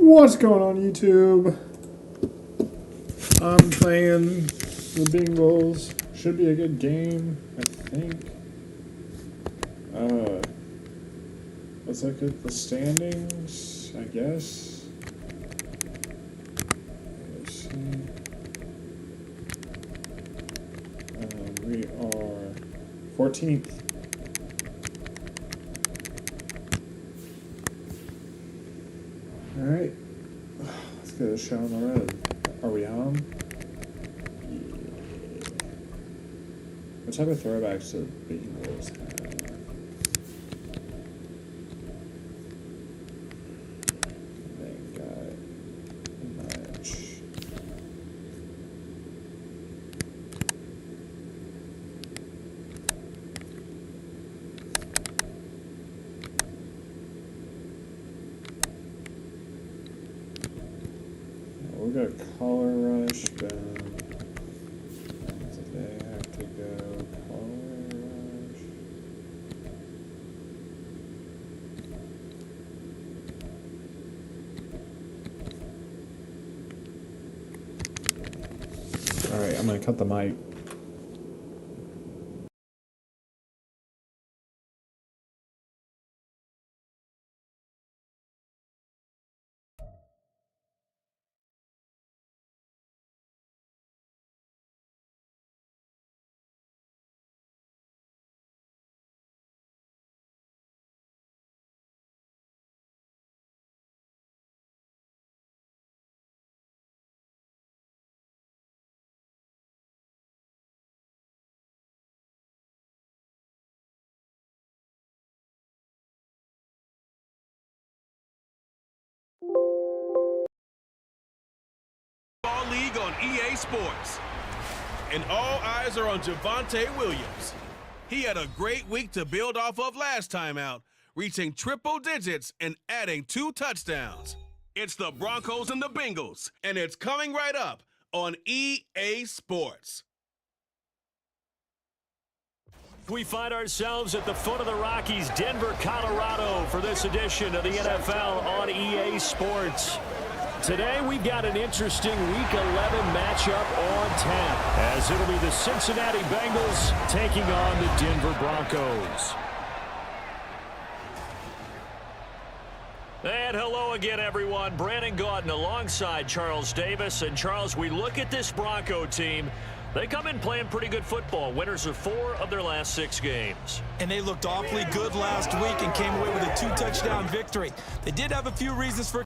What's going on, YouTube? I'm playing the Bengals. Should be a good game, I think. Let's look at the standings, I guess. Let's see. We are 14th. Alright, let's get a show on the road. Are we on? Yeah. What type of throwbacks do the Bengals have? They got much. We got collar rush down. Today I have to go collar rush. Alright, I'm gonna cut the mic. League on EA Sports. And all eyes are on Javonte Williams. He had a great week to build off of last time out, reaching triple digits and adding 2 touchdowns. It's the Broncos and the Bengals, and it's coming right up on EA Sports. We find ourselves at the foot of the Rockies, Denver, Colorado, for this edition of the NFL on EA Sports. Today, we've got an interesting Week 11 matchup on tap, as it'll be the Cincinnati Bengals taking on the Denver Broncos. And hello again, everyone. Brandon Gaudin alongside Charles Davis. And, Charles, we look at this Bronco team. They come in playing pretty good football. Winners of 4 of their last 6 games. And they looked awfully good last week and came away with a 2-touchdown victory. They did have a few reasons for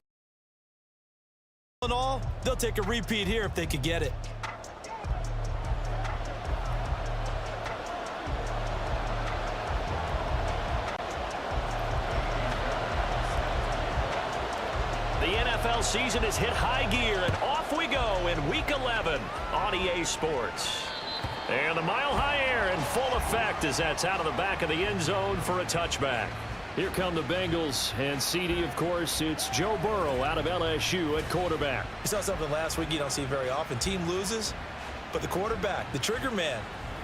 in all, they'll take a repeat here if they could get it. The NFL season has hit high gear, and off we go in Week 11 on EA Sports. And the mile-high air in full effect as that's out of the back of the end zone for a touchback. Here come the Bengals, and CD, of course, it's Joe Burrow out of LSU at quarterback. We saw something last week you don't see very often. Team loses, but the quarterback, the trigger man,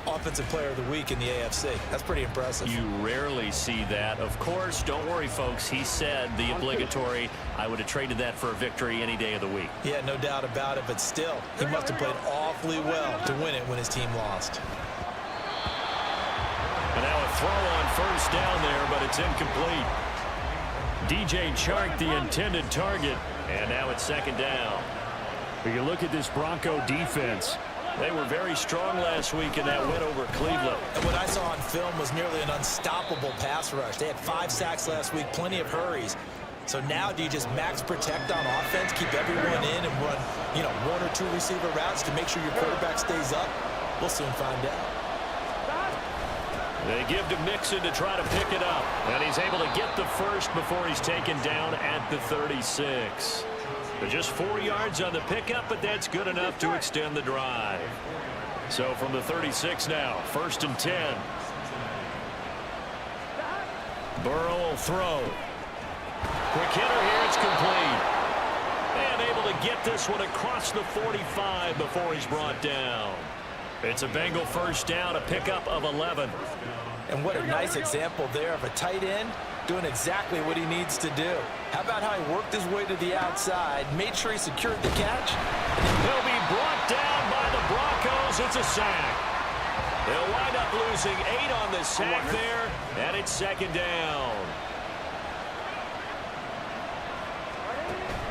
offensive player of the week in the AFC. That's pretty impressive. You rarely see that. Of course, don't worry, folks. He said the obligatory, I would have traded that for a victory any day of the week. Yeah, no doubt about it, but still, he must have played awfully well to win it when his team lost. And now a throw on first down there, but it's incomplete. DJ Chark, the intended target, and now it's 2nd down. When you look at this Bronco defense, they were very strong last week in that win over Cleveland. And what I saw on film was nearly an unstoppable pass rush. They had 5 sacks last week, plenty of hurries. So now do you just max protect on offense, keep everyone in and run, 1 or 2 receiver routes to make sure your quarterback stays up? We'll soon find out. They give to Mixon to try to pick it up. And he's able to get the first before he's taken down at the 36. But just 4 yards on the pickup, but that's good enough to extend the drive. So from the 36 now, 1st and 10. Burrow will throw. Quick hitter here, it's complete. And able to get this one across the 45 before he's brought down. It's a Bengal 1st down, a pickup of 11. And what a nice example there of a tight end doing exactly what he needs to do. How about how he worked his way to the outside, made sure he secured the catch? He'll be brought down by the Broncos. It's a sack. They'll wind up losing 8 on the sack there, and it's second down.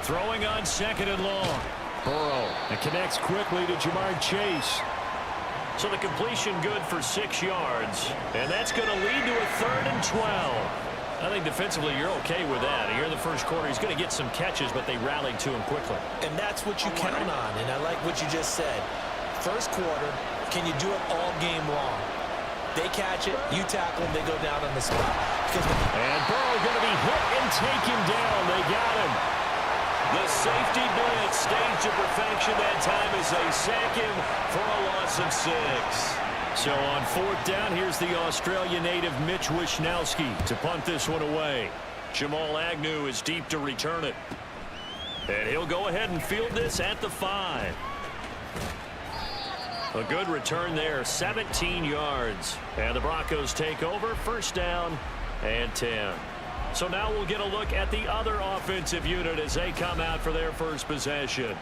Throwing on second and long. Burrow, and connects quickly to Jamar Chase. So the completion good for 6 yards, and that's going to lead to a 3rd and 12. I think defensively you're okay with that. Here in the first quarter, he's going to get some catches, but they rallied to him quickly. And that's what you count on, and I like what you just said. First quarter, can you do it all game long? They catch it, you tackle them, they go down on the spot. And Burrow going to be hit and take him down. They got him. The safety blitz staged to perfection that time as they sack him for a loss of 6. So on 4th down, here's the Australia native Mitch Wishnowsky to punt this one away. Jamal Agnew is deep to return it. And he'll go ahead and field this at the 5. A good return there, 17 yards. And the Broncos take over, 1st down and 10. So now we'll get a look at the other offensive unit as they come out for their first possession.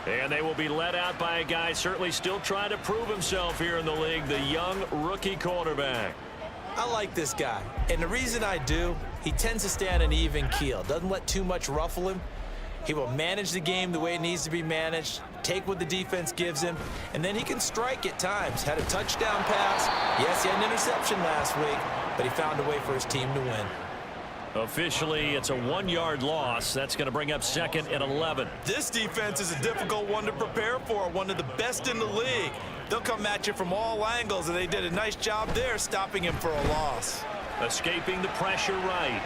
And they will be led out by a guy certainly still trying to prove himself here in the league, the young rookie quarterback. I like this guy, and the reason I do, he tends to stay on an even keel, doesn't let too much ruffle him. He will manage the game the way it needs to be managed, take what the defense gives him, and then he can strike at times. Had a touchdown pass. Yes, he had an interception last week, but he found a way for his team to win. Officially, it's a 1-yard loss. That's going to bring up 2nd and 11. This defense is a difficult one to prepare for, one of the best in the league. They'll come at you from all angles, and they did a nice job there stopping him for a loss. Escaping the pressure right.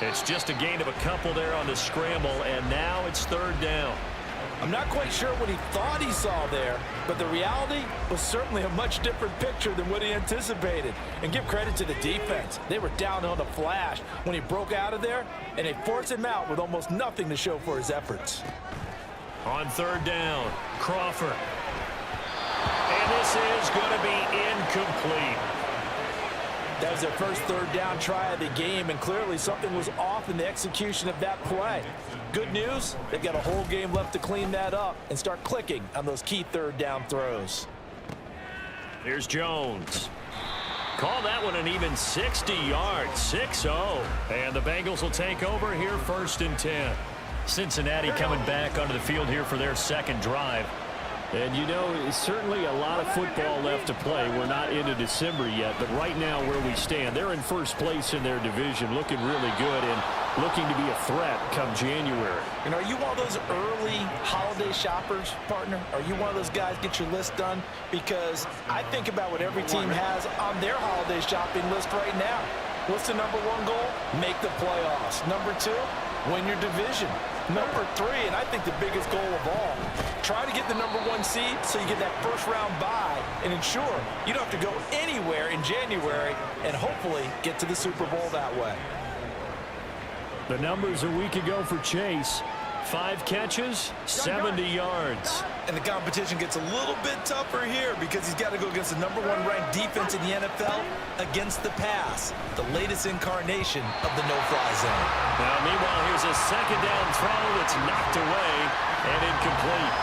It's just a gain of a couple there on the scramble, and now it's 3rd down. I'm not quite sure what he thought he saw there, but the reality was certainly a much different picture than what he anticipated. And give credit to the defense. They were down on the flash when he broke out of there, and they forced him out with almost nothing to show for his efforts. On 3rd down, Crawford. And this is going to be incomplete. That was their first 3rd down try of the game, and clearly something was off in the execution of that play. Good news, they've got a whole game left to clean that up and start clicking on those key 3rd down throws. Here's Jones. Call that one an even 60 yards, 6-0. And the Bengals will take over here 1st and 10. Cincinnati coming back onto the field here for their 2nd drive. And, you know, it's certainly a lot of football left to play. We're not into December yet, but right now where we stand, they're in 1st place in their division, looking really good and looking to be a threat come January. And are you one of those early holiday shoppers, partner? Are you one of those guys get your list done? Because I think about what every team has on their holiday shopping list right now. What's the number 1 goal? Make the playoffs. Number 2, win your division. Number 3, and I think the biggest goal of all, try to get the number 1 seed so you get that 1st round bye and ensure you don't have to go anywhere in January and hopefully get to the Super Bowl that way. The numbers a week ago for Chase. 5 catches, 70 yards. And the competition gets a little bit tougher here because he's got to go against the number 1 ranked defense in the NFL against the pass, the latest incarnation of the no-fly zone. Now, meanwhile, here's a 2nd down throw that's knocked away and incomplete.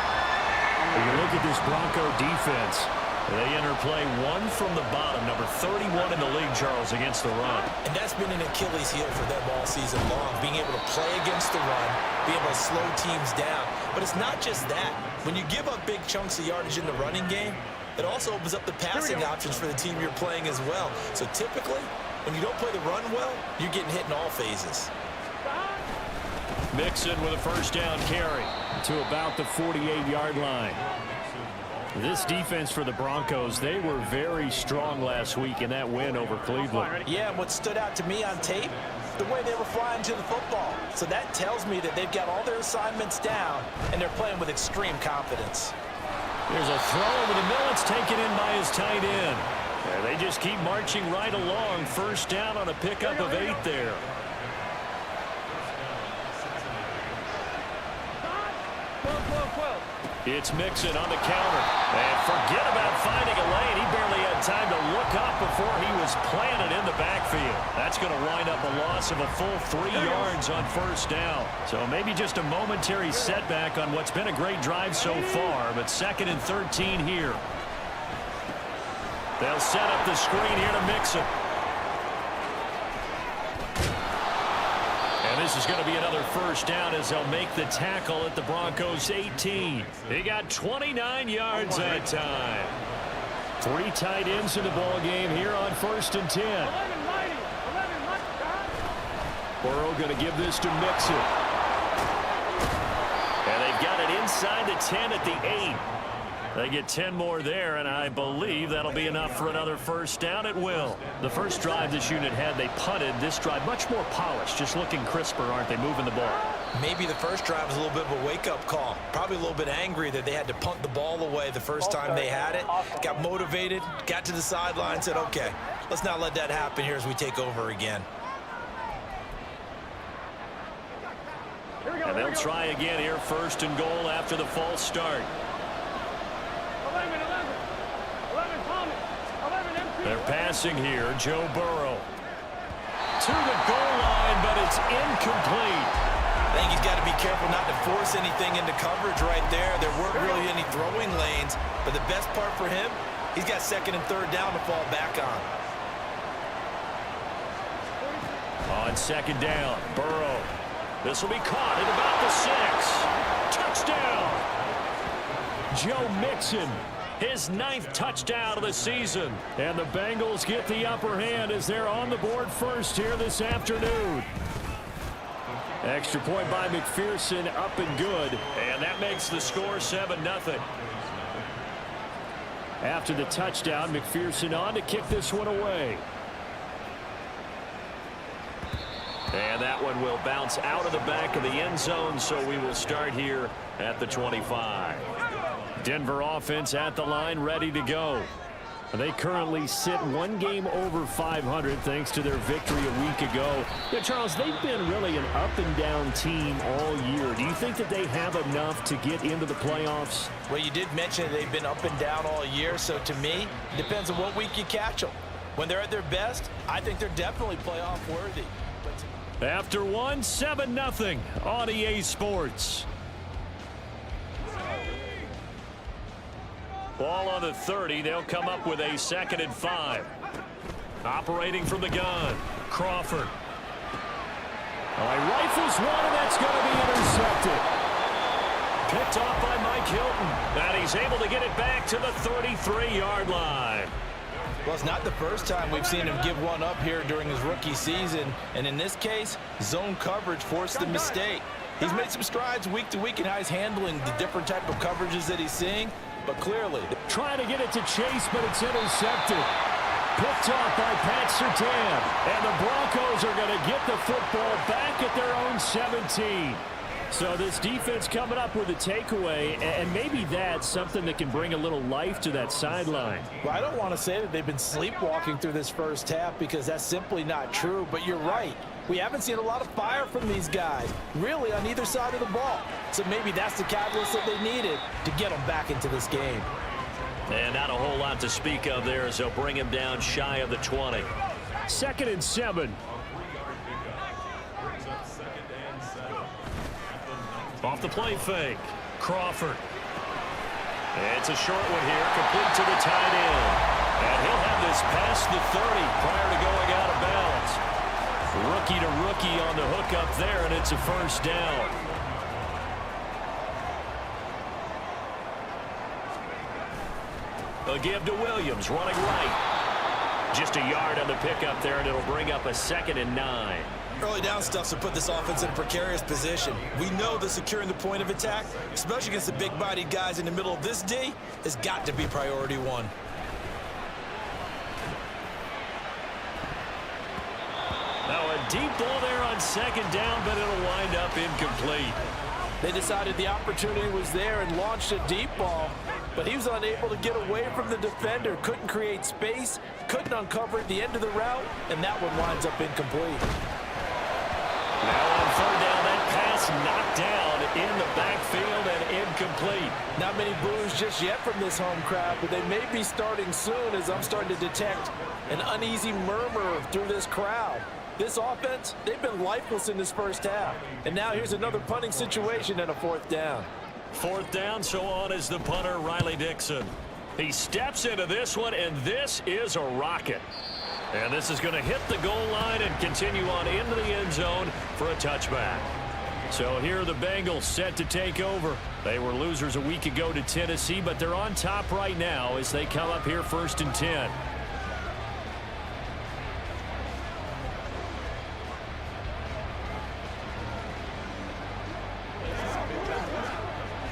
When you look at this Bronco defense, they enter play 1 from the bottom, number 31 in the league, Charles, against the run. And that's been an Achilles heel for them all season long, being able to play against the run, being able to slow teams down. But it's not just that. When you give up big chunks of yardage in the running game, it also opens up the passing options for the team you're playing as well. So typically, when you don't play the run well, you're getting hit in all phases. Mixon with a 1st down carry to about the 48-yard line. This defense for the Broncos, they were very strong last week in that win over Cleveland. Yeah, and what stood out to me on tape, the way they were flying to the football. So that tells me that they've got all their assignments down, and they're playing with extreme confidence. There's a throw over the middle. It's taken in by his tight end. And they just keep marching right along. 1st down on a pickup of 8 there. It's Mixon on the counter. And forget about finding a lane. He barely had time to look up before he was planted in the backfield. That's going to wind up a loss of a full 3 yards on first down. So maybe just a momentary setback on what's been a great drive so far, but 2nd and 13 here. They'll set up the screen here to Mixon. And this is going to be another first down as they'll make the tackle at the Broncos 18. He got 29 yards that time. 3 tight ends in the ball game here on 1st and 10. Burrow going to give this to Mixon. And they've got it inside the 10 at the 8. They get 10 more there, and I believe that'll be enough for another first down. It will. The first drive this unit had, they punted. This drive, much more polished, just looking crisper, aren't they, moving the ball? Maybe the first drive was a little bit of a wake-up call. Probably a little bit angry that they had to punt the ball away the first time they had it. Got motivated, got to the sideline, said, okay, let's not let that happen here as we take over again. And they'll try again here, 1st and goal after the false start. They're passing here, Joe Burrow. To the goal line, but it's incomplete. I think he's got to be careful not to force anything into coverage right there. There weren't really any throwing lanes, but the best part for him, he's got 2nd and 3rd down to fall back on. On 2nd down, Burrow. This will be caught at about the 6. Touchdown! Joe Mixon. His 9th touchdown of the season. And the Bengals get the upper hand as they're on the board first here this afternoon. Extra point by McPherson, up and good. And that makes the score 7-0. After the touchdown, McPherson on to kick this one away. And that one will bounce out of the back of the end zone, so we will start here at the 25. Denver offense at the line, ready to go. They currently sit 1 game over 500 thanks to their victory a week ago. Yeah, Charles, they've been really an up-and-down team all year. Do you think that they have enough to get into the playoffs? Well, you did mention they've been up and down all year, so to me, it depends on what week you catch them. When they're at their best, I think they're definitely playoff worthy. After 1, 7-0 on EA Sports. Ball on the 30. They'll come up with a 2nd and 5. Operating from the gun. Crawford. He rifles one, and that's going to be intercepted. Picked off by Mike Hilton. And he's able to get it back to the 33-yard line. Well, it's not the first time we've seen him give one up here during his rookie season. And in this case, zone coverage forced the mistake. He's made some strides week to week in how he's handling the different type of coverages that he's seeing. But clearly, trying to get it to Chase, but it's intercepted. Picked off by Pat Surtain. And the Broncos are going to get the football back at their own 17. So this defense coming up with a takeaway, and maybe that's something that can bring a little life to that sideline. Well, I don't want to say that they've been sleepwalking through this first half because that's simply not true, but you're right. We haven't seen a lot of fire from these guys, really, on either side of the ball. So maybe that's the catalyst that they needed to get them back into this game. And not a whole lot to speak of there as they'll bring him down shy of the 20. 2nd and 7. Off the play fake. Crawford. It's a short one here, complete to the tight end. And he'll have this past the 30 prior to going out of bounds. Rookie to rookie on the hook up there, and it's a first down. A give to Williams, running right. Just a yard on the pickup there, and it'll bring up a 2nd and 9. Early down stuff to put this offense in a precarious position. We know that securing the point of attack, especially against the big-bodied guys in the middle of this D, has got to be priority 1. Now a deep ball there on 2nd down, but it'll wind up incomplete. They decided the opportunity was there and launched a deep ball, but he was unable to get away from the defender, couldn't create space, couldn't uncover at the end of the route, and that one winds up incomplete. Now on 3rd down, that pass knocked down in the backfield and incomplete. incomplete. Not many boos just yet from this home crowd, but they may be starting soon as I'm starting to detect an uneasy murmur through this crowd. This offense, they've been lifeless in this first half. And now here's another punting situation and a 4th down. 4th down, so on is the punter, Riley Dixon. He steps into this one, and this is a rocket. And this is going to hit the goal line and continue on into the end zone for a touchback. So here are the Bengals set to take over. They were losers a week ago to Tennessee, but they're on top right now as they come up here 1st and 10.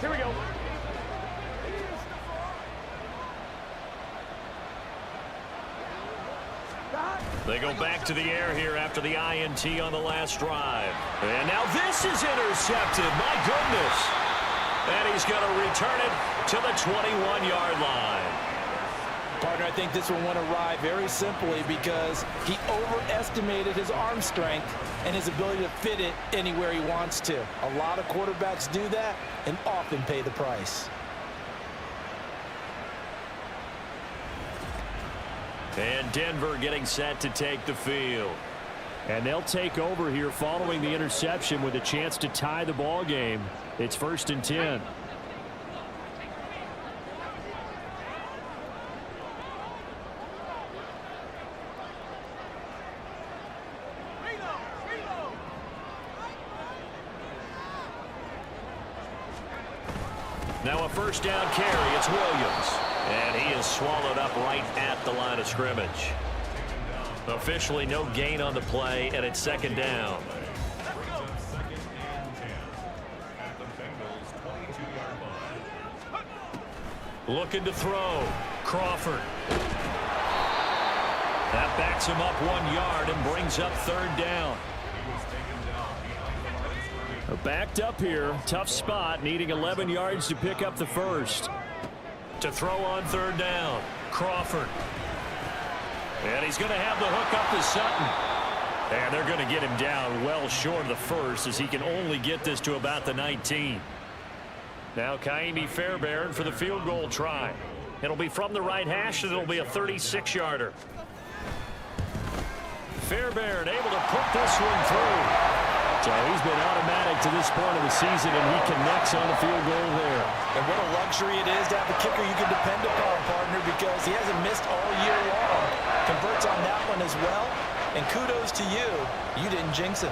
Here we go. They go back to the air here after the INT on the last drive. And now this is intercepted. My goodness. And he's going to return it to the 21-yard line. Partner, I think this one went awry very simply because he overestimated his arm strength and his ability to fit it anywhere he wants to. A lot of quarterbacks do that and often pay the price. And Denver getting set to take the field. And they'll take over here following the interception with a chance to tie the ball game. It's 1st and 10. Now a 1st down carry. It's Williams. And he is swallowed up right at the line of scrimmage. Officially no gain on the play, and it's 2nd down. Looking to throw. Crawford. That backs him up 1 yard and brings up 3rd down. Backed up here. Tough spot, needing 11 yards to pick up the 1st. To throw on 3rd down. Crawford. And he's going to have the hook up to Sutton. And they're going to get him down well short of the 1st as he can only get this to about the 19. Now Kaimi Fairbairn for the field goal try. It'll be from the right hash, and it'll be a 36-yarder. Fairbairn able to put this one through. So he's been automatic to this point of the season, and he connects on the field goal there. And what a luxury it is to have a kicker you can depend upon, partner, because he hasn't missed all year long. Converts on that one as well. And kudos to you. You didn't jinx him.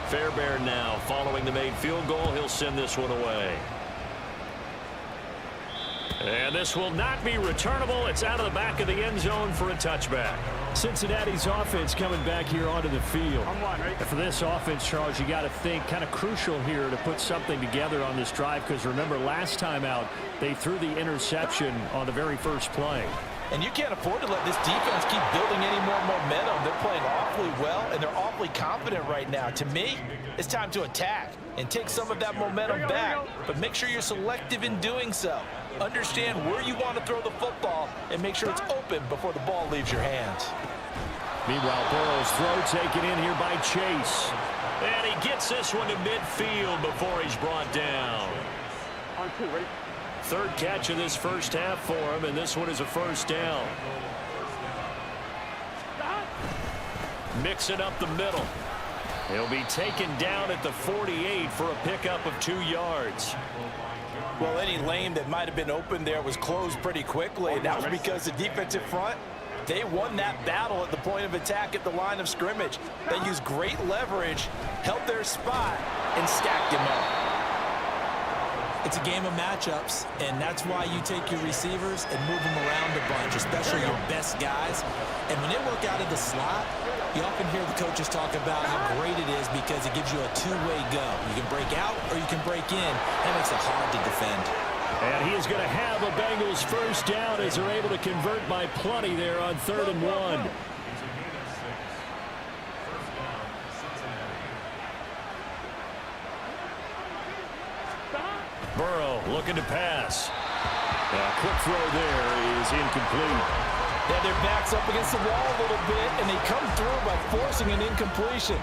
Fairbairn now following the made field goal. He'll send this one away. And this will not be returnable. It's out of the back of the end zone for a touchback. Cincinnati's offense coming back here onto the field. And for this offense, Charles, you got to think kind of crucial here to put something together on this drive, because remember last time out they threw the interception on the very first play. And you can't afford to let this defense keep building any more momentum. They're playing awfully well, and they're awfully confident right now. To me, it's time to attack and take some of that momentum back. But make sure you're selective in doing so. Understand where you want to throw the football and make sure it's open before the ball leaves your hands. Meanwhile, Burrow's throw taken in here by Chase. And he gets this one to midfield before he's brought down. On 2, ready? 3rd catch of this first half for him, and this one is a 1st down. Mixing up the middle. He'll be taken down at the 48 for a pickup of 2 yards. Well, any lane that might have been open there was closed pretty quickly. And that was because the defensive front, they won that battle at the point of attack at the line of scrimmage. They used great leverage, held their spot, and stacked him up. It's a game of matchups, and that's why you take your receivers and move them around a bunch, especially your best guys. And when they work out of the slot, you often hear the coaches talk about how great it is because it gives you a two-way go. You can break out or you can break in. That makes it hard to defend. And he is going to have a Bengals 1st down as they're able to convert by plenty there on 3rd and 1. Burrow looking to pass. A quick throw there is incomplete. They had their backs up against the wall a little bit, and they come through by forcing an incompletion.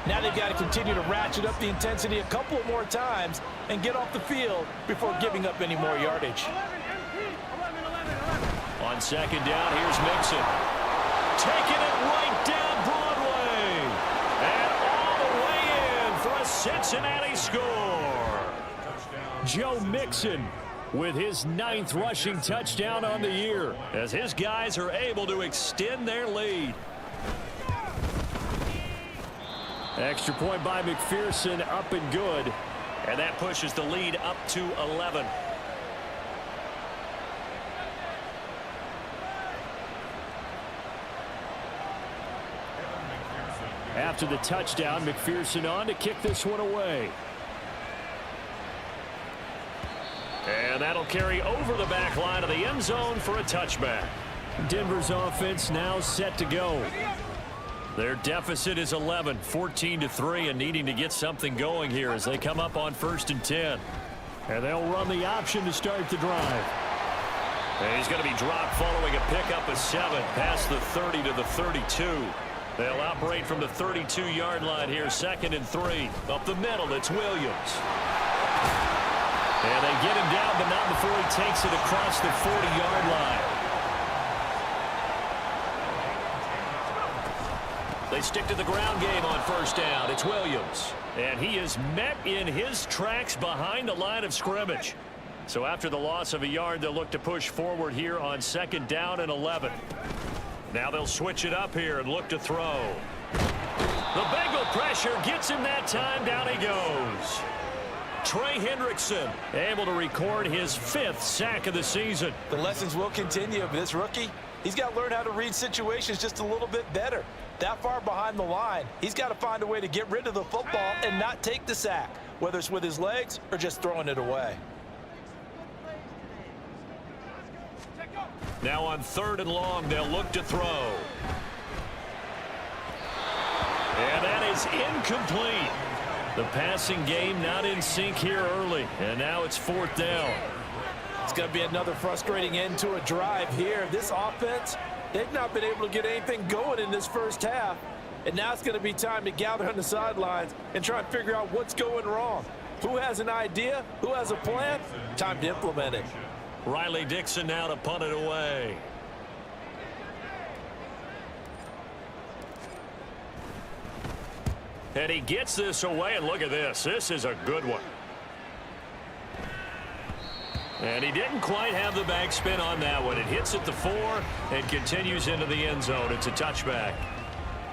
Now they've got to continue to ratchet up the intensity a couple more times and get off the field before giving up any more yardage. On second down, here's Mixon. Taking it right down Broadway. And all the way in for a Cincinnati score. Joe Mixon with his 9th rushing touchdown on the year as his guys are able to extend their lead. Extra point by McPherson, up and good. And that pushes the lead up to 11. After the touchdown, McPherson on to kick this one away. And that'll carry over the back line of the end zone for a touchback. Denver's offense now set to go. Their deficit is 11, 14-3, and needing to get something going here as they come up on 1st and 10. And they'll run the option to start the drive. And he's going to be dropped following a pickup of 7 past the 30 to the 32. They'll operate from the 32-yard line here, 2nd and 3. Up the middle, it's Williams. And they get him down, but not before he takes it across the 40-yard line. They stick to the ground game on 1st down. It's Williams. And he is met in his tracks behind the line of scrimmage. So after the loss of a yard, they'll look to push forward here on 2nd down and 11. Now they'll switch it up here and look to throw. The Bengal pressure gets him that time. Down he goes. Trey Hendrickson able to record his 5th sack of the season. The lessons will continue, but this rookie, he's got to learn how to read situations just a little bit better. That far behind the line, he's got to find a way to get rid of the football and not take the sack, whether it's with his legs or just throwing it away. Now on 3rd and long, they'll look to throw. And that is incomplete. The passing game not in sync here early, and now it's 4th down. It's going to be another frustrating end to a drive here. This offense, they've not been able to get anything going in this first half, and now it's going to be time to gather on the sidelines and try and figure out what's going wrong. Who has an idea? Who has a plan? Time to implement it. Riley Dixon now to punt it away. And he gets this away, and look at this. This is a good one. And he didn't quite have the backspin on that one. It hits at the 4 and continues into the end zone. It's a touchback.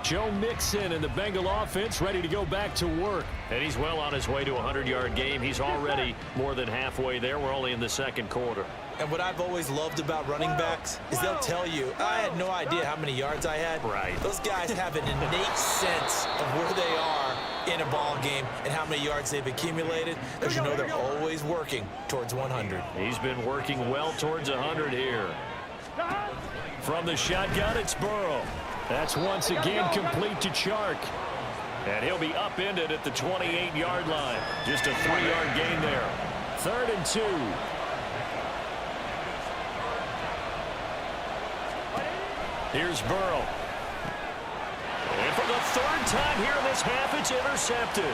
Joe Mixon and the Bengal offense ready to go back to work. And he's well on his way to a 100-yard game. He's already more than halfway there. We're only in the 2nd quarter. And what I've always loved about running backs is they'll tell you, I had no idea how many yards I had. Right. Those guys have an innate sense of where they are in a ball game and how many yards they've accumulated, because you know they're always working towards 100. He's been working well towards 100 here. From the shotgun, it's Burrow. That's once again complete to Chark. And he'll be upended at the 28-yard line. Just a 3-yard gain there. 3rd and 2. Here's Burrow. And for the 3rd time here in this half, it's intercepted.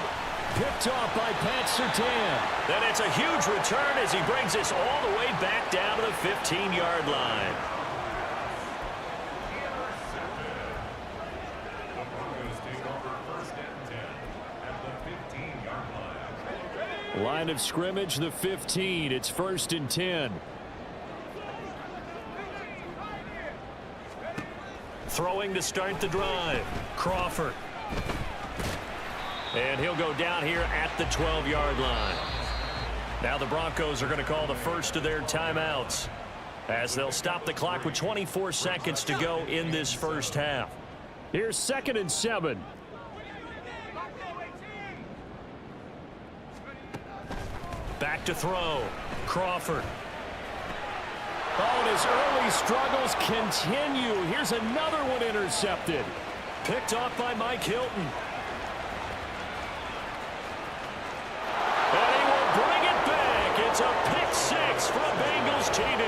Picked off by Pat Surtain. Then it's a huge return as he brings us all the way back down to the 15-yard line. Line of scrimmage, the 15. It's 1st and 10. Throwing to start the drive. Crawford. And he'll go down here at the 12-yard line. Now the Broncos are going to call the first of their timeouts as they'll stop the clock with 24 seconds to go in this first half. Here's 2nd and 7. Back to throw. Crawford. Oh, and his early struggles continue. Here's another one intercepted. Picked off by Mike Hilton. And he will bring it back. It's a pick 6 for a Bengals TD.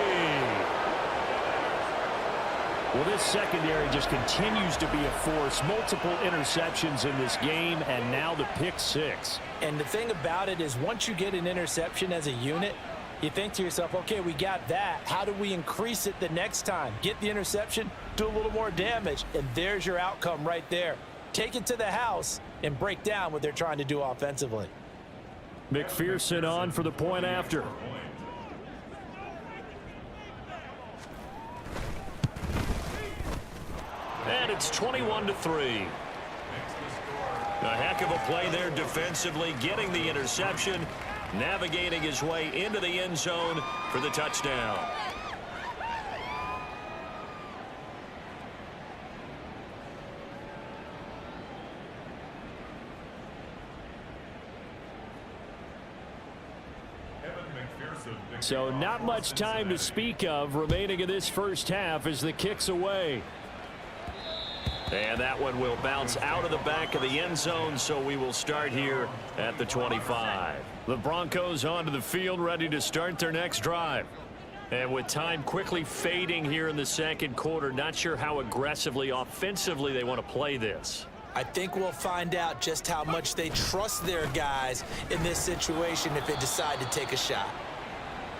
Well, this secondary just continues to be a force. Multiple interceptions in this game, and now the pick 6. And the thing about it is once you get an interception as a unit, you think to yourself, okay, we got that. How do we increase it the next time? Get the interception, do a little more damage, and there's your outcome right there. Take it to the house and break down what they're trying to do offensively. McPherson on for the point after. And it's 21-3. A heck of a play there defensively, getting the interception, navigating his way into the end zone for the touchdown. So not much time to speak of remaining in this first half as the kick's away. And that one will bounce out of the back of the end zone, so we will start here at the 25. The Broncos onto the field, ready to start their next drive. And with time quickly fading here in the second quarter, not sure how aggressively, offensively they want to play this. I think we'll find out just how much they trust their guys in this situation if they decide to take a shot.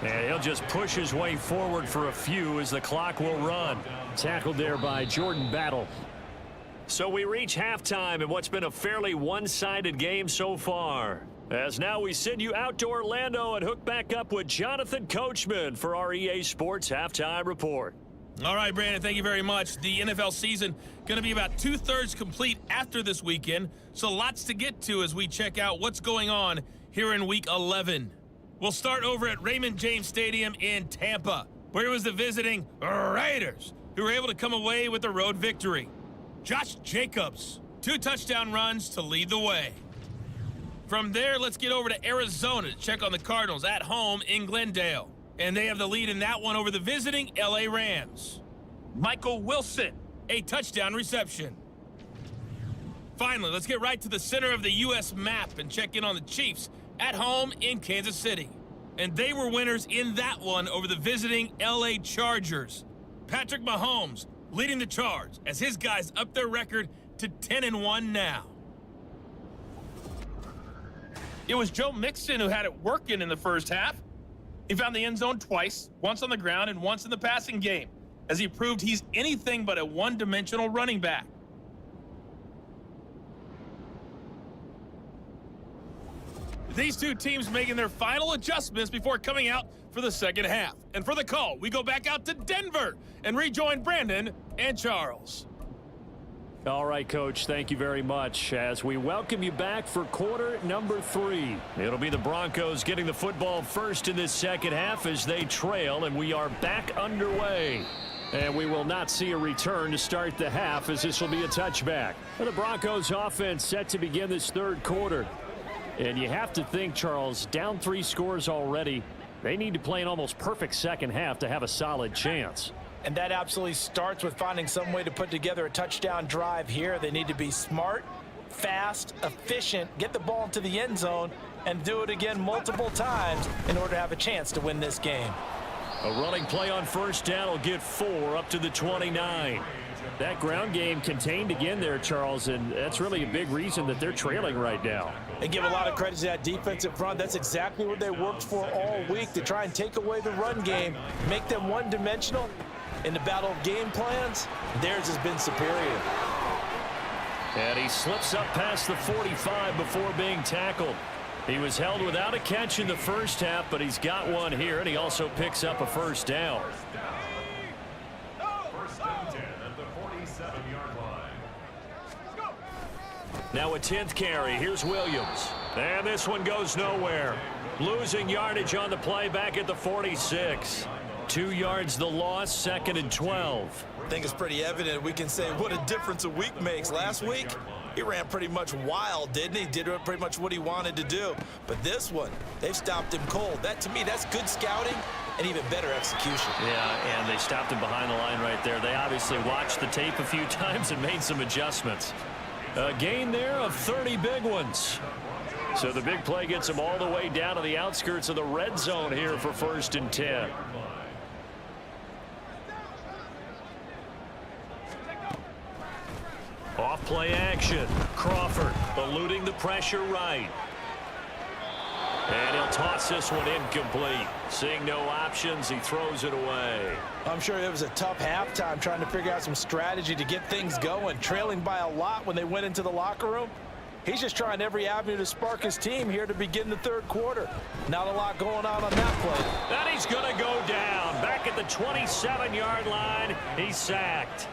And he'll just push his way forward for a few as the clock will run. Tackled there by Jordan Battle. So we reach halftime in what's been a fairly one-sided game so far. As now we send you out to Orlando and hook back up with Jonathan Coachman for our EA Sports Halftime Report. All right, Brandon, thank you very much. The NFL season going to be about 2/3 complete after this weekend, so lots to get to as we check out what's going on here in Week 11. We'll start over at Raymond James Stadium in Tampa, where it was the visiting Raiders who were able to come away with the road victory. Josh Jacobs, 2 touchdown runs to lead the way. From there, let's get over to Arizona to check on the Cardinals at home in Glendale. And they have the lead in that one over the visiting LA Rams. Michael Wilson, a touchdown reception. Finally, let's get right to the center of the U.S. map and check in on the Chiefs at home in Kansas City. And they were winners in that one over the visiting LA Chargers. Patrick Mahomes leading the charge as his guys up their record to 10-1 now. It was Joe Mixon who had it working in the first half. He found the end zone twice, once on the ground and once in the passing game, as he proved he's anything but a one-dimensional running back. These two teams making their final adjustments before coming out for the second half. And for the call, we go back out to Denver and rejoin Brandon and Charles. All right, Coach, thank you very much as we welcome you back for quarter number 3. It'll be the Broncos getting the football first in this second half as they trail, and we are back underway. And we will not see a return to start the half as this will be a touchback. And the Broncos offense set to begin this third quarter. And you have to think, Charles, down 3 scores already. They need to play an almost perfect second half to have a solid chance. And that absolutely starts with finding some way to put together a touchdown drive here. They need to be smart, fast, efficient, get the ball into the end zone, and do it again multiple times in order to have a chance to win this game. A running play on first down will get 4 up to the 29. That ground game contained again there, Charles, and that's really a big reason that they're trailing right now. And give a lot of credit to that defensive front. That's exactly what they worked for all week, to try and take away the run game, make them one-dimensional. In the battle of game plans, theirs has been superior. And he slips up past the 45 before being tackled. He was held without a catch in the first half, but he's got one here, and he also picks up a first down. Now a 10th carry. Here's Williams. And this one goes nowhere. Losing yardage on the play back at the 46. 2 yards the loss, 2nd and 12. I think it's pretty evident. We can say what a difference a week makes. Last week, he ran pretty much wild, didn't he? Did pretty much what he wanted to do. But this one, they've stopped him cold. That, to me, that's good scouting and even better execution. Yeah, and they stopped him behind the line right there. They obviously watched the tape a few times and made some adjustments. A gain there of 30 big ones. So the big play gets him all the way down to the outskirts of the red zone here for 1st and 10. Off play action. Crawford eluding the pressure right. And he'll toss this one incomplete. Seeing no options, he throws it away. I'm sure it was a tough halftime trying to figure out some strategy to get things going. Trailing by a lot when they went into the locker room. He's just trying every avenue to spark his team here to begin the third quarter. Not a lot going on that play. And he's going to go down. Back at the 27-yard line, he's sacked.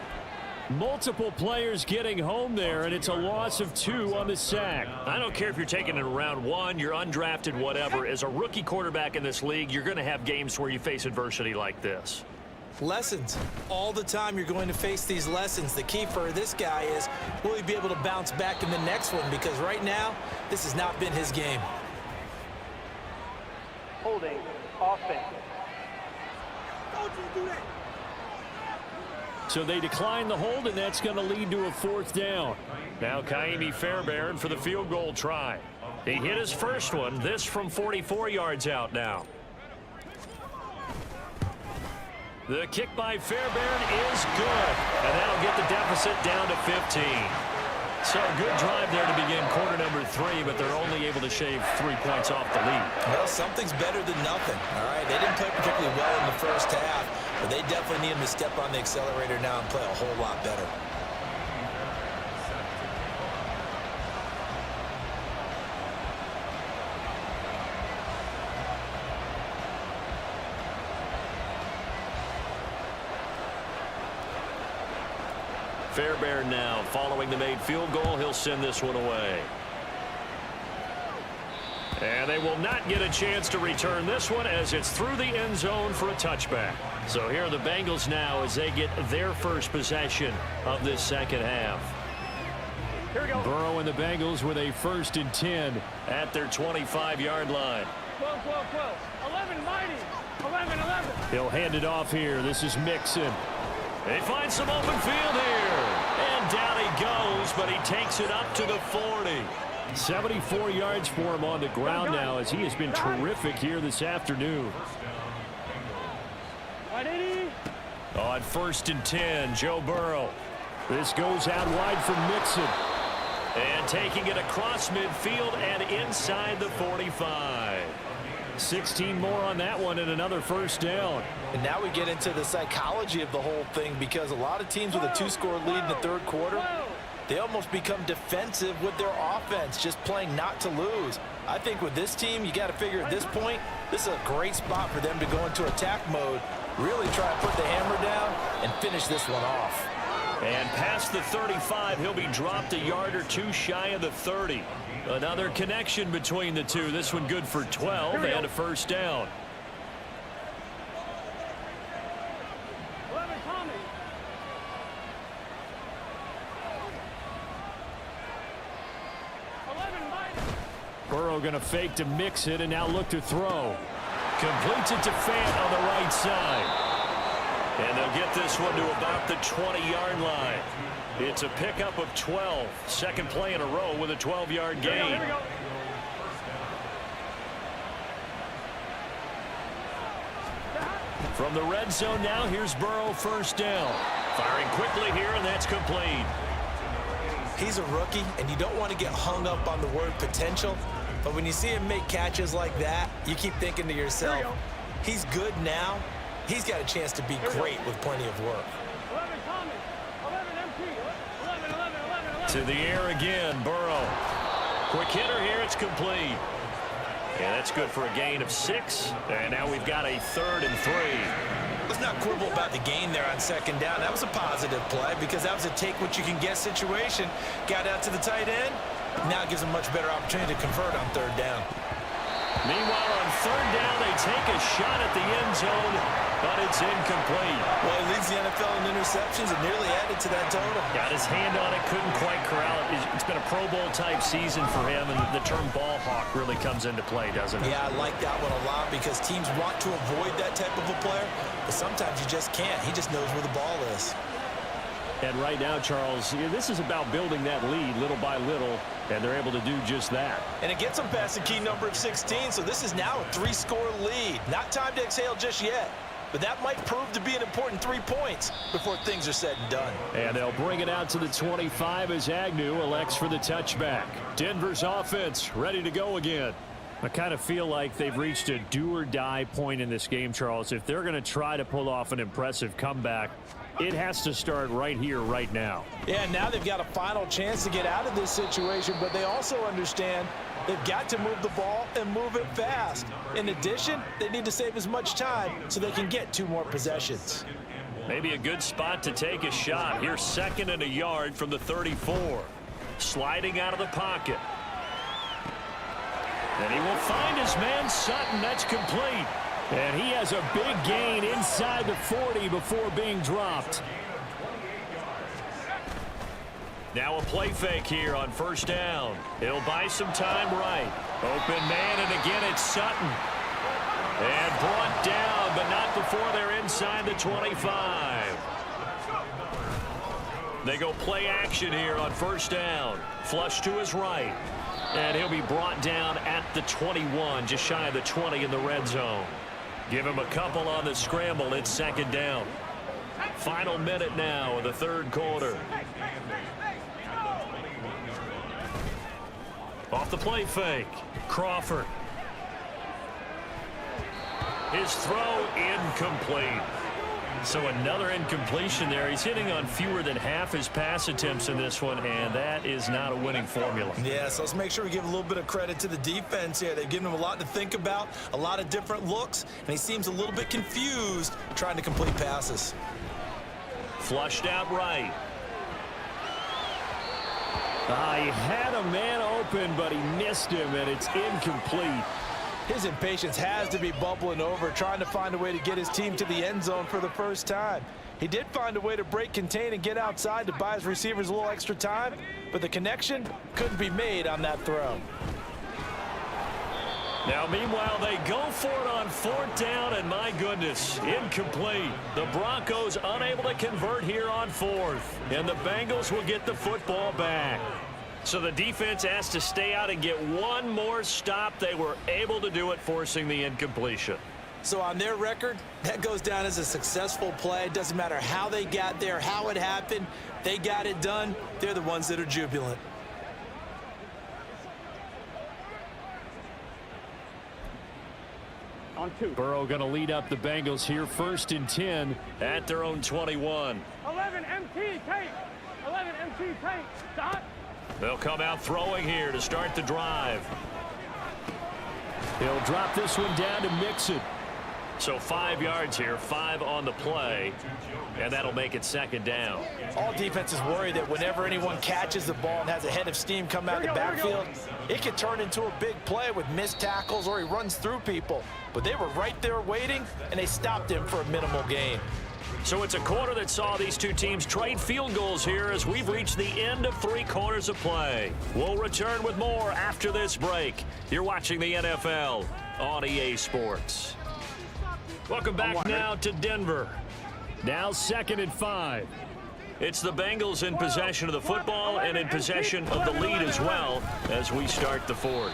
Multiple players getting home there, and it's a loss of 2 on the sack. I don't care if you're taking it in round 1, you're undrafted, whatever. As a rookie quarterback in this league, you're going to have games where you face adversity like this. Lessons. All the time you're going to face these lessons. The key for this guy is, will he be able to bounce back in the next one? Because right now, this has not been his game. Holding offense. So they decline the hold, and that's going to lead to a 4th down. Now Kaimi Fairbairn for the field goal try. He hit his first one, this from 44 yards out now. The kick by Fairbairn is good, and that'll get the deficit down to 15. So a good drive there to begin quarter number 3, but they're only able to shave 3 points off the lead. Well, something's better than nothing, all right? They didn't play particularly well in the first half, but they definitely need him to step on the accelerator now and play a whole lot better. Fairbairn now following the made field goal. He'll send this one away. And they will not get a chance to return this one as it's through the end zone for a touchback. So here are the Bengals now as they get their first possession of this second half. Here we go. Burrow and the Bengals with a 1st and 10 at their 25-yard line. 12, 12, 12. 11, mighty. 11, 11. He'll hand it off here. This is Mixon. They find some open field here. And down he goes, but he takes it up to the 40. 74 yards for him on the ground now as he has been terrific here this afternoon. On 1st and 10, Joe Burrow. This goes out wide for Mixon. And taking it across midfield and inside the 45. 16 more on that one and another 1st down. And now we get into the psychology of the whole thing, because a lot of teams with a 2-score lead in the third quarter, they almost become defensive with their offense, just playing not to lose. I think with this team, you got to figure at this point, this is a great spot for them to go into attack mode, really try to put the hammer down and finish this one off. And past the 35, he'll be dropped a yard or 2 shy of the 30. Another connection between the two. This one good for 12 and a 1st down. 11, Tommy. Burrow going to fake to mix it and now look to throw. Completes it to Fant on the right side. And they'll get this one to about the 20-yard line. It's a pickup of 12. Second play in a row with a 12-yard gain. Here we go. From the red zone now, here's Burrow 1st down. Firing quickly here, and that's complete. He's a rookie, and you don't want to get hung up on the word potential. But when you see him make catches like that, you keep thinking to yourself, he's good now. He's got a chance to be great with plenty of work. 11, Tommy. 11, MP. 11, 11, 11, 11. To the air again, Burrow. Quick hitter here, it's complete. And that's good for a gain of 6. And now we've got a 3rd and 3. Let's not quibble about the gain there on 2nd down. That was a positive play because that was a take-what-you-can-get situation. Got out to the tight end. Now it gives them a much better opportunity to convert on 3rd down. Meanwhile, on 3rd down, they take a shot at the end zone, but it's incomplete. Well, he leads the NFL in interceptions and nearly added to that total. Got his hand on it, couldn't quite corral it. It's been a Pro Bowl-type season for him, and the term ball hawk really comes into play, doesn't it? Yeah, I like that one a lot because teams want to avoid that type of a player, but sometimes you just can't. He just knows where the ball is. And right now, Charles, this is about building that lead little by little, and they're able to do just that. And it gets them past the key number of 16, so this is now a 3-score lead. Not time to exhale just yet. but that might prove to be an important 3 points before things are said and done. And they'll bring it out to the 25 as Agnew elects for the touchback. Denver's offense ready to go again. I kind of feel like they've reached a do-or-die point in this game, Charles. If they're going to try to pull off an impressive comeback, it has to start right here, right now. Yeah, now they've got a final chance to get out of this situation, but they also understand they've got to move the ball and move it fast. In addition, they need to save as much time so they can get 2 more possessions. Maybe a good spot to take a shot. Here's 2nd and 1 yard from the 34. Sliding out of the pocket. And he will find his man Sutton. That's complete. And he has a big gain inside the 40 before being dropped. Now a play fake here on 1st down. He'll buy some time right. Open man, and again it's Sutton. And brought down, but not before they're inside the 25. They go play action here on 1st down. Flush to his right. And he'll be brought down at the 21, just shy of the 20 in the red zone. Give him a couple on the scramble. It's 2nd down. Final minute now of the 3rd quarter. Off the play fake. Crawford. His throw incomplete. So another incompletion there. He's hitting on fewer than half his pass attempts in this one, and that is not a winning formula. Yeah, so let's make sure we give a little bit of credit to the defense here. They've given him a lot to think about, a lot of different looks, and he seems a little bit confused trying to complete passes. Flushed out right. He had a man open, but he missed him, and it's incomplete. His impatience has to be bubbling over, trying to find a way to get his team to the end zone for the first time. He did find a way to break contain and get outside to buy his receivers a little extra time, but the connection couldn't be made on that throw. Now, meanwhile, they go for it on 4th down, and my goodness, incomplete. The Broncos unable to convert here on 4th, and the Bengals will get the football back. So the defense has to stay out and get one more stop. They were able to do it, forcing the incompletion. So on their record, that goes down as a successful play. It doesn't matter how they got there, how it happened. They got it done. They're the ones that are jubilant. On 2. Burrow going to lead up the Bengals here, 1st and 10 at their own 21. 11 MT tank. 11 MT tank. Stop. They'll come out throwing here to start the drive. He'll drop this one down to Mixon. So 5 yards here, 5 on the play, and that'll make it 2nd down. All defenses worry that whenever anyone catches the ball and has a head of steam come out of the backfield, it can turn into a big play with missed tackles or he runs through people. But they were right there waiting, and they stopped him for a minimal gain. So it's a quarter that saw these two teams trade field goals here as we've reached the end of 3 quarters of play. We'll return with more after this break. You're watching the NFL on EA Sports. Welcome back now to Denver. Now 2nd and 5. It's the Bengals in possession of the football and in possession of the lead as well as we start the 4th.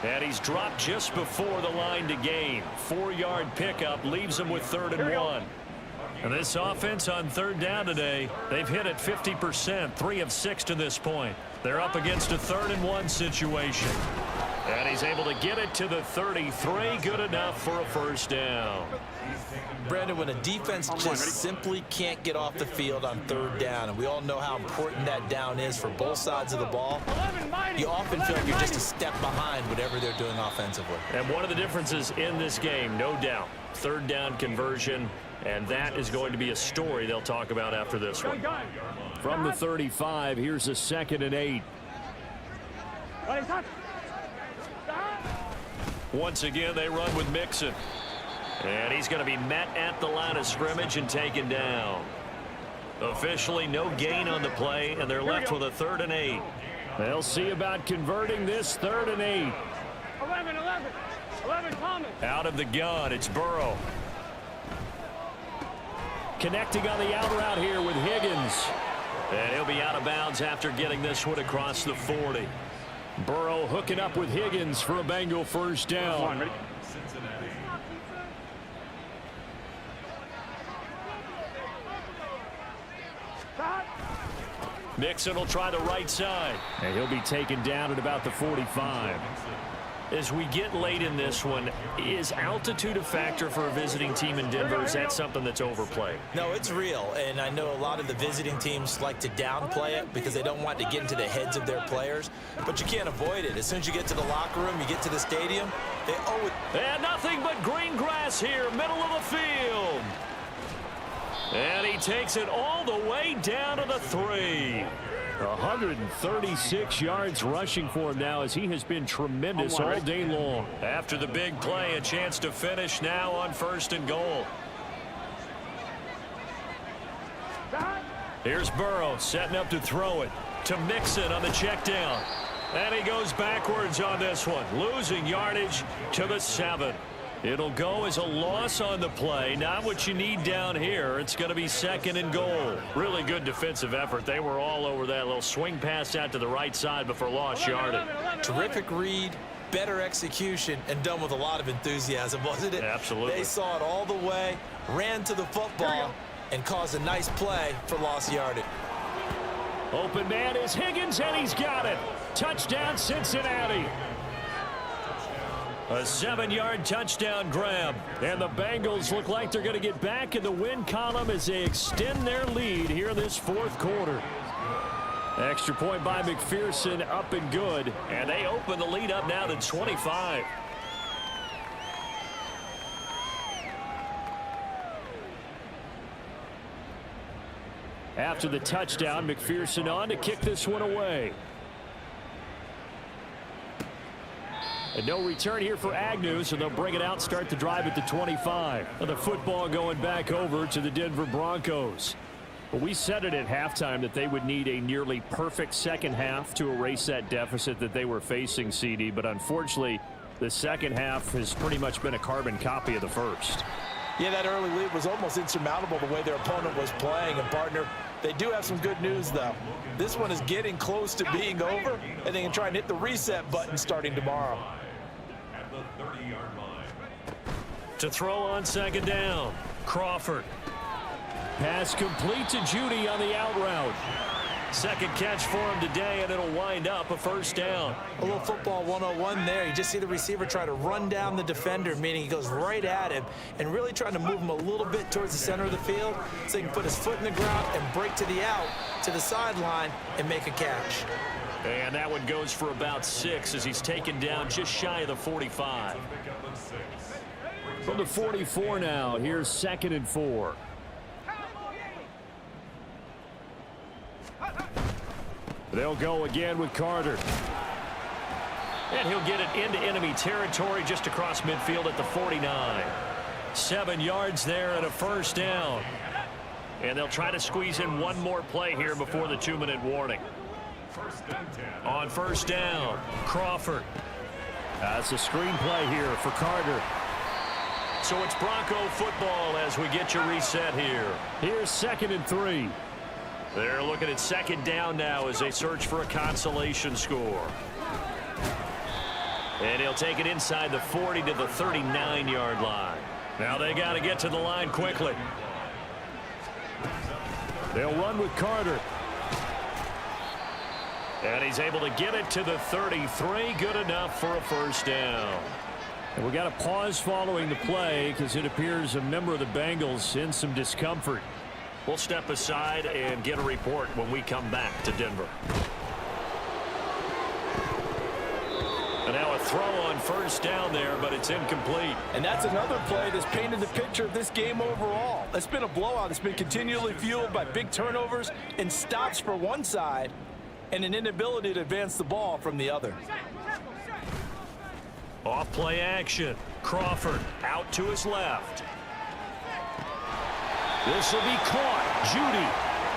And he's dropped just before the line to gain. 4-yard pickup leaves him with 3rd and 1. And this offense on 3rd down today, they've hit it 50%, 3 of 6 to this point. They're up against a 3rd and 1 situation. And he's able to get it to the 33, good enough for a 1st down. Brandon, when a defense just simply can't get off the field on 3rd down, and we all know how important that down is for both sides of the ball, you often feel like you're just a step behind whatever they're doing offensively. And one of the differences in this game, no doubt, 3rd down conversion, and that is going to be a story they'll talk about after this one. From the 35, here's a 2nd and 8. Once again, they run with Mixon. And he's going to be met at the line of scrimmage and taken down. Officially, no gain on the play, and they're left with a 3rd and 8. They'll see about converting this 3rd and 8. 11 Thomas. Out of the gun, it's Burrow. Connecting on the out route here with Higgins. And he'll be out of bounds after getting this one across the 40. Burrow hooking up with Higgins for a Bengal 1st down. Mixon will try the right side. And he'll be taken down at about the 45. As we get late in this one, is altitude a factor for a visiting team in Denver? Is that something that's overplayed? No, it's real, and I know a lot of the visiting teams like to downplay it because they don't want to get into the heads of their players, but you can't avoid it. As soon as you get to the locker room, you get to the stadium, they owe it. And nothing but green grass here, middle of the field. And he takes it all the way down to the 3. 136 yards rushing for him now as he has been tremendous all day long. After the big play, a chance to finish now on 1st and goal. Here's Burrow setting up to throw it to Mixon on the check down. And he goes backwards on this one, losing yardage to the 7. It'll go as a loss on the play. Not what you need down here. It's going to be 2nd and goal. Really good defensive effort. They were all over that little swing pass out to the right side before lost yardage. Terrific read, better execution, and done with a lot of enthusiasm, wasn't it? Absolutely. They saw it all the way, ran to the football, and caused a nice play for lost yardage. Open man is Higgins, and he's got it. Touchdown, Cincinnati. A 7-yard touchdown grab. And the Bengals look like they're going to get back in the win column as they extend their lead here in this 4th quarter. Extra point by McPherson, up and good. And they open the lead up now to 25. After the touchdown, McPherson on to kick this one away. And no return here for Agnew, so they'll bring it out, start the drive at the 25. And the football going back over to the Denver Broncos. Well, we said it at halftime that they would need a nearly perfect second half to erase that deficit that they were facing, CD. But unfortunately, the second half has pretty much been a carbon copy of the first. Yeah, that early lead was almost insurmountable the way their opponent was playing. And, partner, they do have some good news, though. This one is getting close to being over, and they can try and hit the reset button starting tomorrow. To throw on 2nd down, Crawford. Pass complete to Judy on the out route. Second catch for him today, and it'll wind up a 1st down. A little football 101 there. You just see the receiver try to run down the defender, meaning he goes right at him and really trying to move him a little bit towards the center of the field so he can put his foot in the ground and break to the out, to the sideline, and make a catch. And that one goes for about 6 as he's taken down just shy of the 45. From the 44 now, here's 2nd and 4. They'll go again with Carter. And he'll get it into enemy territory just across midfield at the 49. 7 yards there and a 1st down. And they'll try to squeeze in one more play here before the 2-minute warning. On 1st down, Crawford. That's a screen play here for Carter. So it's Bronco football as we get you reset here. Here's 2nd and 3. They're looking at 2nd down now as they search for a consolation score. And he'll take it inside the 40 to the 39-yard line. Now they got to get to the line quickly. They'll run with Carter. And he's able to get it to the 33. Good enough for a 1st down. And we got a pause following the play because it appears a member of the Bengals in some discomfort. We'll step aside and get a report when we come back to Denver. And now a throw on 1st down there, but it's incomplete. And that's another play that's painted the picture of this game overall. It's been a blowout. It's been continually fueled by big turnovers and stops for one side and an inability to advance the ball from the other. Off play action. Crawford out to his left. This will be caught. Judy.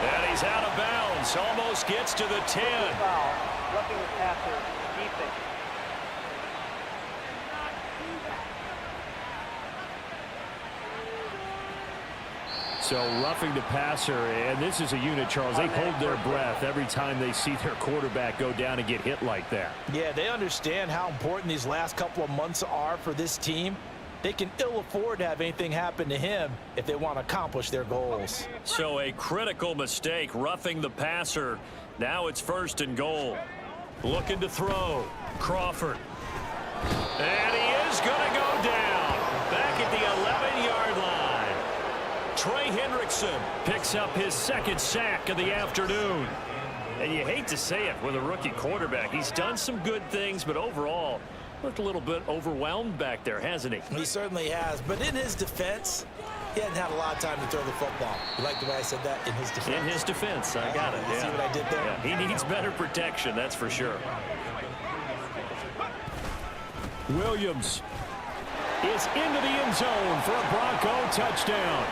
And he's out of bounds. Almost gets to the 10. Foul. Roughing the passer. Defense. So roughing the passer, and this is a unit, Charles. They hold their breath every time they see their quarterback go down and get hit like that. Yeah, they understand how important these last couple of months are for this team. They can ill afford to have anything happen to him if they want to accomplish their goals. So a critical mistake, roughing the passer, Now it's 1st and goal. Looking to throw. Crawford. And he is going to go down. Back at the 11-yard line. Trey Hendrickson picks up his 2nd sack of the afternoon. And you hate to say it with a rookie quarterback. He's done some good things, but overall, looked a little bit overwhelmed back there, hasn't he? He certainly has. But in his defense, he hasn't had a lot of time to throw the football. You like the way I said that? In his defense. In his defense, I got it. You see what I did there? Yeah, he needs better protection, that's for sure. Williams is into the end zone for a Bronco touchdown.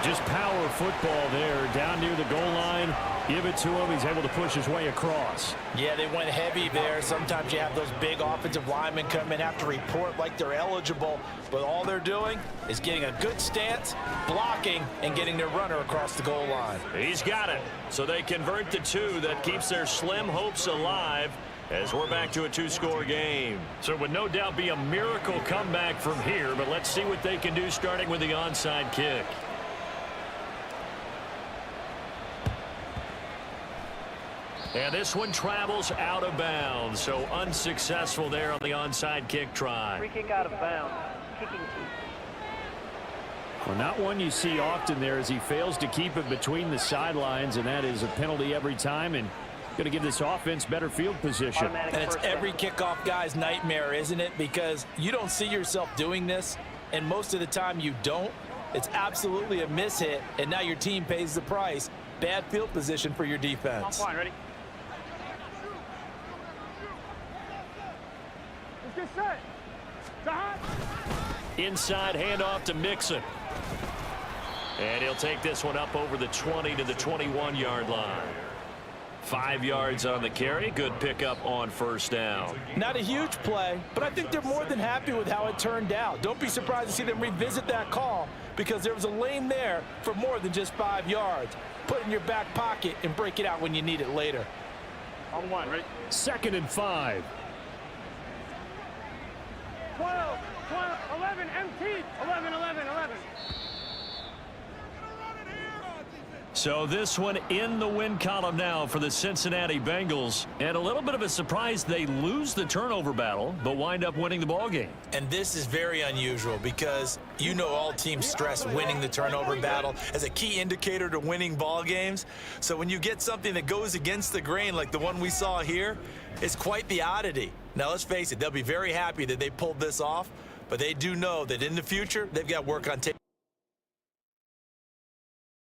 Just power football there down near the goal line. Give it to him. He's able to push his way across. Yeah, they went heavy there. Sometimes you have those big offensive linemen come in, have to report like they're eligible, but all they're doing is getting a good stance, blocking, and getting their runner across the goal line. He's got it. So they convert the 2. That keeps their slim hopes alive as we're back to a 2-score game. So it would no doubt be a miracle comeback from here, but let's see what they can do starting with the onside kick. And this one travels out of bounds, so unsuccessful there on the onside kick try. Free kick out of bounds. Kicking team. Well, not one you see often there as he fails to keep it between the sidelines, and that is a penalty every time, and going to give this offense better field position. Automatic And it's first every down. kickoff guy's nightmare, isn't it? Because you don't see yourself doing this, and most of the time you don't. It's absolutely a mishit, and now your team pays the price. Bad field position for your defense. On point, ready? Let's get set. Stop. Inside handoff to Mixon. And he'll take this one up over the 20 to the 21-yard line. 5 yards on the carry. Good pickup on 1st down. Not a huge play, but I think they're more than happy with how it turned out. Don't be surprised to see them revisit that call because there was a lane there for more than just 5 yards. Put it in your back pocket and break it out when you need it later. On one, ready? 2nd and 5. 12, 11, MT. 11. So this one in the win column now for the Cincinnati Bengals. And a little bit of a surprise, they lose the turnover battle, but wind up winning the ball game. And this is very unusual because you know all teams stress winning the turnover battle as a key indicator to winning ball games. So when you get something that goes against the grain like the one we saw here, it's quite the oddity. Now let's face it, they'll be very happy that they pulled this off, but they do know that in the future they've got work on taking